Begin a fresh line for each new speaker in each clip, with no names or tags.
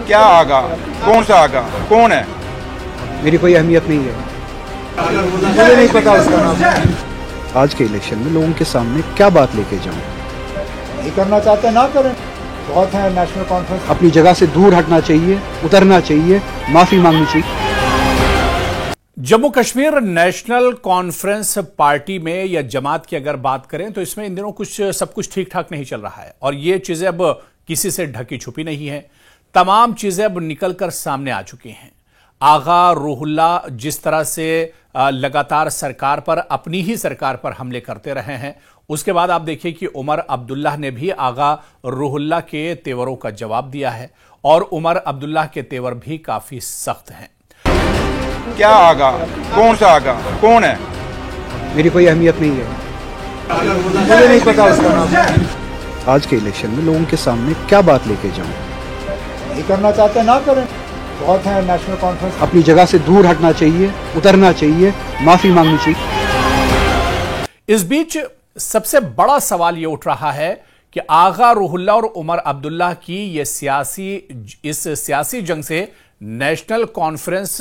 क्या आगा? कौन सा आगा? कौन है?
मेरी कोई अहमियत नहीं है, मुझे नहीं पता उसका नाम। आज के इलेक्शन में लोगों के सामने क्या बात लेके जाऊं?
नहीं करना चाहते ना करें, बहुत है नेशनल कॉन्फ्रेंस।
अपनी जगह से दूर हटना चाहिए, उतरना चाहिए, माफी मांगनी चाहिए।
Jammu Kashmir national conference party में या जमात की अगर बात करें तो इसमें इन दिनों सब कुछ ठीक ठाक नहीं चल रहा है और ये चीजें अब किसी से ढकी छुपी नहीं है। तमाम चीजें अब निकलकर सामने आ चुकी हैं। आगा रूहुल्ला जिस तरह से लगातार सरकार पर, अपनी ही सरकार पर हमले करते रहे हैं, उसके बाद आप देखिए कि उमर अब्दुल्ला ने भी आगा रूहुल्ला के तेवरों का जवाब दिया है और उमर अब्दुल्ला के तेवर भी काफी सख्त हैं।
क्या आगा? कौन सा आगा? कौन है?
मेरी कोई अहमियत नहीं है,
मुझे नहीं पता उसका नाम।
आज के इलेक्शन में लोगों के सामने क्या बात लेके जाऊं?
नहीं करना चाहते ना करें, बहुत है नेशनल कॉन्फ्रेंस।
अपनी जगह से दूर हटना चाहिए, उतरना चाहिए, माफी मांगनी चाहिए।
इस बीच सबसे बड़ा सवाल यह उठ रहा है कि आगा रूहुल्ला और उमर अब्दुल्ला की इस सियासी जंग से नेशनल कॉन्फ्रेंस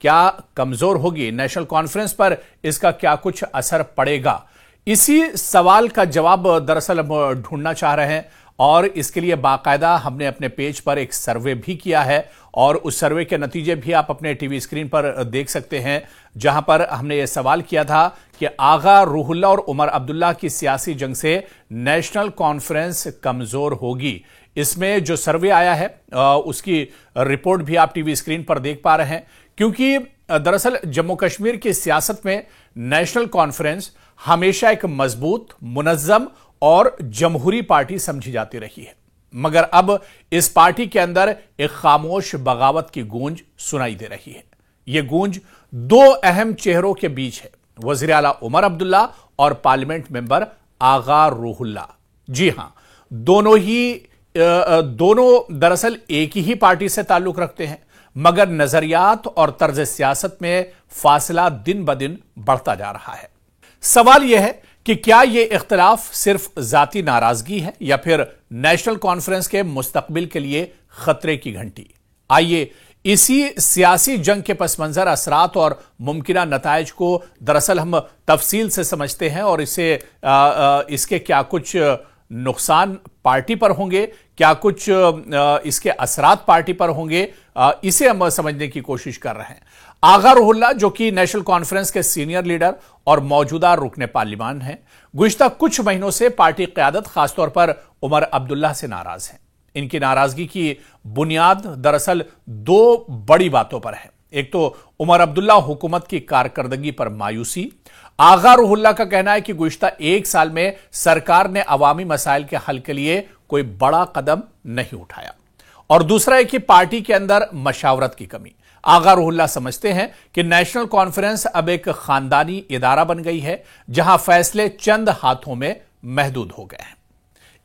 क्या कमजोर होगी? नेशनल कॉन्फ्रेंस पर इसका क्या कुछ असर पड़ेगा? इसी सवाल का जवाब दरअसल हम ढूंढना चाह रहे हैं और इसके लिए बाकायदा हमने अपने पेज पर एक सर्वे भी किया है और उस सर्वे के नतीजे भी आप अपने टीवी स्क्रीन पर देख सकते हैं, जहां पर हमने ये सवाल किया था कि आगा रूहुल्ला और उमर अब्दुल्ला की सियासी जंग से नेशनल कॉन्फ्रेंस कमजोर होगी। इसमें जो सर्वे आया है उसकी रिपोर्ट भी आप टीवी स्क्रीन पर देख पा रहे हैं, क्योंकि दरअसल जम्मू कश्मीर की सियासत में नेशनल कॉन्फ्रेंस हमेशा एक मजबूत, मुनज्जम और जमहूरी पार्टी समझी जाती रही है, मगर अब इस पार्टी के अंदर एक खामोश बगावत की गूंज सुनाई दे रही है। यह गूंज दो अहम चेहरों के बीच है, वजीर आला उमर अब्दुल्ला और पार्लियामेंट मेंबर आगा रूहुल्ला। जी हां, दोनों दरअसल एक ही पार्टी से ताल्लुक रखते हैं, मगर नजरियात और तर्ज सियासत में फासला दिन ब दिन बढ़ता जा रहा है। सवाल यह है कि क्या यह इख्तिलाफ सिर्फ जाती नाराजगी है या फिर नेशनल कॉन्फ्रेंस के मुस्तकबिल के लिए खतरे की घंटी? आइए इसी सियासी जंग के पस मंजर, असरात और मुमकिना नताइज को दरअसल हम तफसील से समझते हैं और इसके क्या कुछ नुकसान पार्टी पर होंगे, क्या कुछ इसके असरात पार्टी पर होंगे, इसे हम समझने की कोशिश कर रहे हैं। आगा रूहुल्ला, जो कि नेशनल कॉन्फ्रेंस के सीनियर लीडर और मौजूदा रुकने पार्लियामान हैं, गुज़िश्ता कुछ महीनों से पार्टी क़यादत, खासतौर पर उमर अब्दुल्ला से नाराज हैं। इनकी नाराजगी की बुनियाद दरअसल दो बड़ी बातों पर है। एक तो उमर अब्दुल्ला हुकूमत की कारकर्दगी पर मायूसी। आगा रूहुल्ला का कहना है कि गुज़िश्ता एक साल में सरकार ने अवामी मसाइल के हल के लिए कोई बड़ा कदम नहीं उठाया। और दूसरा है कि पार्टी के अंदर मशावरत की कमी। आगा रूहुल्ला समझते हैं कि नेशनल कॉन्फ्रेंस अब एक खानदानी इदारा बन गई है, जहां फैसले चंद हाथों में महदूद हो गए हैं।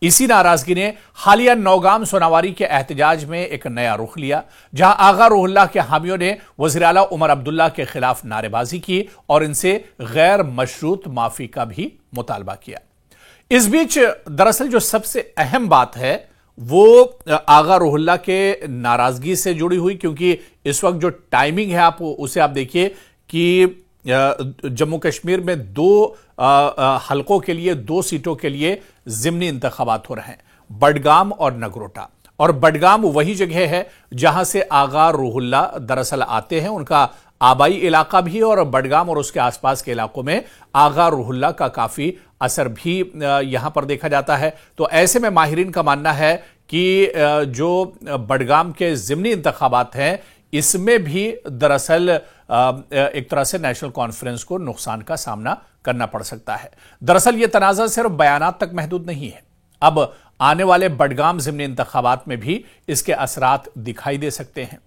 इसी नाराजगी ने हालिया नौगाम सोनावारी के एहतजाज में एक नया रुख लिया, जहां आगा रूहुल्ला के हामियों ने वज़ीर आला उमर अब्दुल्ला के खिलाफ नारेबाजी की और इनसे गैर मशरूत माफी का भी मुतालबा किया। इस बीच दरअसल जो सबसे अहम बात है वो आगा रूहुल्ला के नाराजगी से जुड़ी हुई, क्योंकि इस वक्त जो टाइमिंग है उसे आप देखिए कि जम्मू कश्मीर में दो हलकों के लिए, दो सीटों के लिए ज़िमनी इंतखाबात हो रहे हैं, बडगाम और नगरोटा। और बडगाम वही जगह है जहां से आगा रूहुल्ला दरअसल आते हैं, उनका आबाई इलाका भी, और बडगाम और उसके आसपास के इलाकों में आगा रूहुल्ला का काफी असर भी यहां पर देखा जाता है। तो ऐसे में माहिरीन का मानना है कि जो बडगाम के ज़िमनी इंतखाबात हैं, इसमें भी दरअसल एक तरह से नेशनल कॉन्फ्रेंस को नुकसान का सामना करना पड़ सकता है। दरअसल यह तनाज़ा सिर्फ बयानात तक महदूद नहीं है, अब आने वाले बडगाम ज़िमनी इंतखाबात में भी इसके असरात दिखाई दे सकते हैं।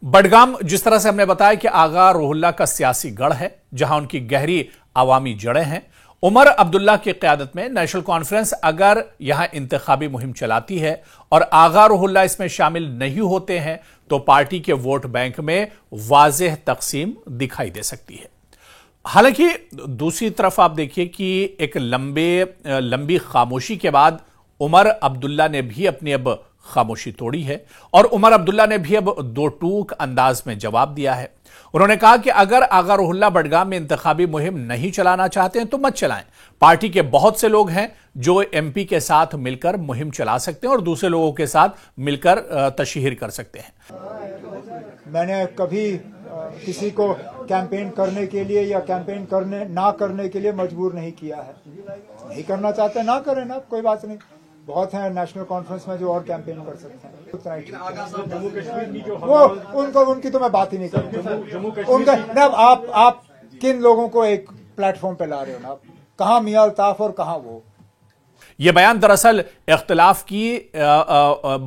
बडगाम, जिस तरह से हमने बताया कि आगा रूहुल्ला का सियासी गढ़ है, जहां उनकी गहरी अवामी जड़ें हैं। उमर अब्दुल्ला की क़यादत में नेशनल कॉन्फ्रेंस अगर यहां इंतखाबी मुहिम चलाती है और आगा रूहुल्ला इसमें शामिल नहीं होते हैं तो पार्टी के वोट बैंक में वाज़ेह तकसीम दिखाई दे सकती है। हालांकि दूसरी तरफ आप देखिए कि एक लंबी खामोशी के बाद उमर अब्दुल्ला ने भी अपनी अब खामोशी तोड़ी है और उमर अब्दुल्ला ने भी अब दो टूक अंदाज में जवाब दिया है। उन्होंने कहा कि अगर आगा रुहुल्ला बडगाम में इंतखाबी मुहिम नहीं चलाना चाहते हैं तो मत चलाएं। पार्टी के बहुत से लोग हैं जो एमपी के साथ मिलकर मुहिम चला सकते हैं और दूसरे लोगों के साथ मिलकर तशहीर कर सकते हैं।
मैंने कभी किसी को कैंपेन करने के लिए या कैंपेन ना करने के लिए मजबूर नहीं किया है। नहीं करना चाहते ना करें ना, कोई बात नहीं। बहुत हैं नेशनल कॉन्फ्रेंस में जो और कैंपेन कर सकते हैं, उतना ही ठीक है। वो उनकी तो मैं बात ही नहीं करूँगा। उनका आप किन लोगों को एक प्लेटफॉर्म पे ला रहे हो ना, कहाँ मियां अल्ताफ और कहाँ वो।
यह बयान दरअसल इख्तिलाफ की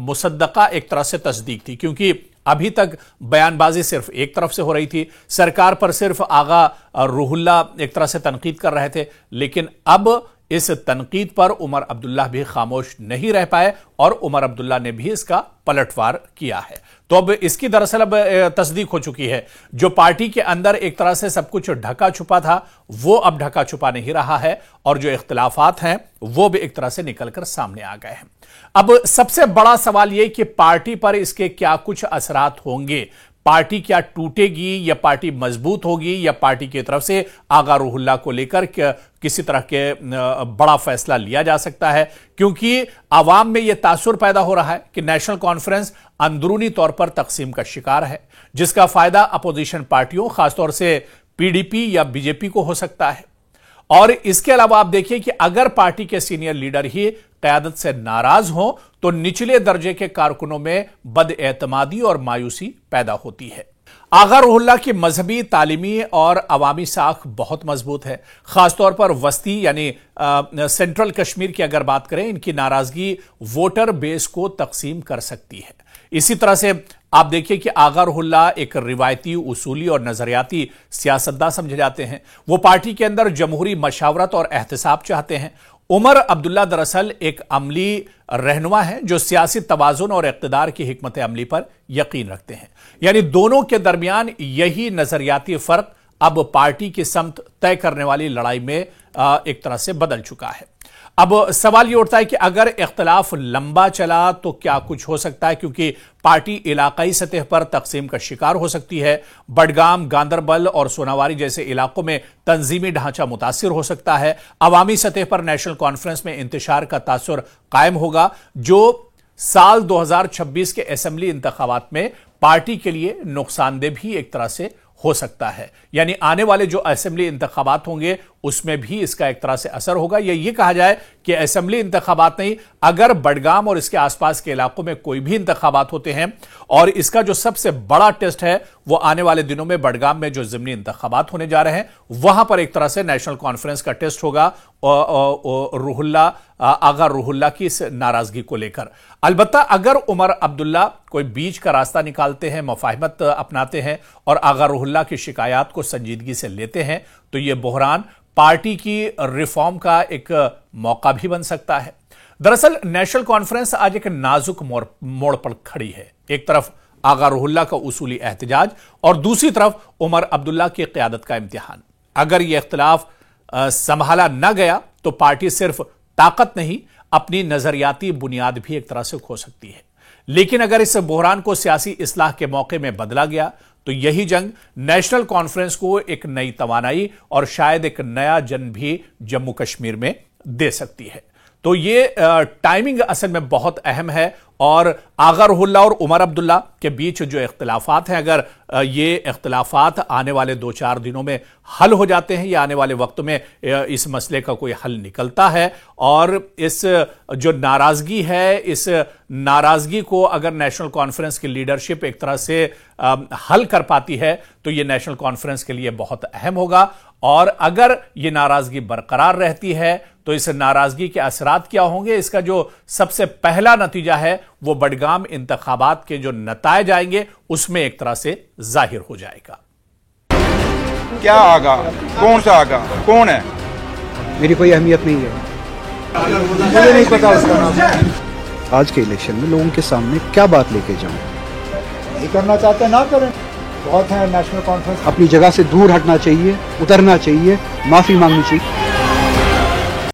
मुसद्दका एक तरह से तस्दीक थी, क्योंकि अभी तक बयानबाजी सिर्फ एक तरफ से हो रही थी। सरकार पर सिर्फ आगा रुहुल्ला एक तरह से तनकीद कर रहे थे, लेकिन अब इस तनकीद पर उमर अब्दुल्ला भी खामोश नहीं रह पाए और उमर अब्दुल्ला ने भी इसका पलटवार किया है। तो अब इसकी दरअसल अब तस्दीक हो चुकी है। जो पार्टी के अंदर एक तरह से सब कुछ ढका छुपा था वो अब ढका छुपा नहीं रहा है और जो इख्तिलाफात हैं वो भी एक तरह से निकलकर सामने आ गए हैं। अब सबसे बड़ा सवाल यह कि पार्टी पर इसके क्या कुछ असरात होंगे। पार्टी क्या टूटेगी या पार्टी मजबूत होगी या पार्टी की तरफ से आगा रुहुल्ला को लेकर किसी तरह के बड़ा फैसला लिया जा सकता है, क्योंकि आवाम में यह तासुर पैदा हो रहा है कि नेशनल कॉन्फ्रेंस अंदरूनी तौर पर तकसीम का शिकार है, जिसका फायदा अपोजिशन पार्टियों खासतौर से पीडीपी या बीजेपी को हो सकता है। और इसके अलावा आप देखिए कि अगर पार्टी के सीनियर लीडर ही क़यादत से नाराज हों तो निचले दर्जे के कारकुनों में बदएतमादी और मायूसी पैदा होती है। आगा रुहुल्ला की मजहबी, तालीमी और अवामी साख बहुत मजबूत है। खासतौर पर वस्ती यानी सेंट्रल कश्मीर की अगर बात करें, इनकी नाराजगी वोटर बेस को तकसीम कर सकती है। इसी तरह से आप देखिए कि आगा रुहुल्ला एक रिवायती, उसूली और नजरियाती सियासतदान समझे जाते हैं। वो पार्टी के अंदर जमहूरी मशावरत और एहतसाब चाहते हैं। उमर अब्दुल्ला दरअसल एक अमली रहनुमा है जो सियासी तवाजुन और इक़्तिदार की हिकमत अमली पर यकीन रखते हैं। यानी दोनों के दरमियान यही नजरियाती फर्क अब पार्टी की समत तय करने वाली लड़ाई में एक तरह से बदल चुका है। अब सवाल यह उठता है कि अगर इख्तिलाफ लंबा चला तो क्या कुछ हो सकता है, क्योंकि पार्टी इलाकाई सतह पर तकसीम का शिकार हो सकती है। बडगाम, गांदरबल और सोनावारी जैसे इलाकों में तंजीमी ढांचा मुतासिर हो सकता है। अवामी सतह पर नेशनल कॉन्फ्रेंस में इंतशार का तासुर कायम होगा, जो साल 2026 के असेंबली इंतखाबात में पार्टी के लिए नुकसानदेह भी एक तरह से हो सकता है। यानी आने वाले जो असेंबली इंतखाबात होंगे उसमें भी इसका एक तरह से असर होगा। या ये कहा जाए कि असेंबली इंतखाबात नहीं, अगर बडगाम और इसके आसपास के इलाकों में कोई भी इंतखाबात होते हैं, और इसका जो सबसे बड़ा टेस्ट है वो आने वाले दिनों में बडगाम में जो ज़िमनी इंतखाबात होने जा रहे हैं वहां पर एक तरह से नेशनल कॉन्फ्रेंस का टेस्ट होगा आगा रुहुल्ला की इस नाराजगी को लेकर। अलबत्ता अगर उमर अब्दुल्ला कोई बीच का रास्ता निकालते हैं, मुफाहिमत अपनाते हैं और आगा रुहुल्ला की शिकायत को संजीदगी से लेते हैं तो यह बहरान पार्टी की रिफॉर्म का एक मौका भी बन सकता है। दरअसल नेशनल कॉन्फ्रेंस आज एक नाजुक मोड़ पर खड़ी है। एक तरफ आगा रुहुल्ला का उसूली एहतजाज और दूसरी तरफ उमर अब्दुल्ला की क़यादत का इम्तिहान। अगर यह इख्तिलाफ संभाला न गया तो पार्टी सिर्फ ताकत नहीं, अपनी नजरियाती बुनियाद भी एक तरह से खो सकती है। लेकिन अगर इस बहरान को सियासी इस्लाह के मौके में बदला गया तो यही जंग नेशनल कॉन्फ्रेंस को एक नई तवानाई और शायद एक नया जन्म भी जम्मू कश्मीर में दे सकती है। तो ये टाइमिंग असल में बहुत अहम है और आगा रुहुल्ला और उमर अब्दुल्ला के बीच जो इख्तिलाफात हैं, अगर ये इख्तिलाफात आने वाले 2-4 दिनों में हल हो जाते हैं या आने वाले वक्त में इस मसले का कोई हल निकलता है और इस जो नाराजगी है, इस नाराजगी को अगर नेशनल कॉन्फ्रेंस की लीडरशिप एक तरह से हल कर पाती है तो ये नेशनल कॉन्फ्रेंस के लिए बहुत अहम होगा। और अगर ये नाराजगी बरकरार रहती है तो इस नाराजगी के असरात क्या होंगे, इसका जो सबसे पहला नतीजा है वो बडगाम इंतखाबात के जो नतायज आएंगे उसमें एक तरह से जाहिर हो जाएगा।
क्या आगा, कौन सा आगा, कौन है?
मेरी कोई अहमियत नहीं है,
मुझे नहीं पता उसका नाम।
आज के इलेक्शन में लोगों के सामने क्या बात लेके जाऊं?
नहीं करना चाहते ना करें। बहुत है नेशनल कॉन्फ्रेंस।
अपनी जगह से दूर हटना चाहिए, उतरना चाहिए, माफी मांगनी चाहिए।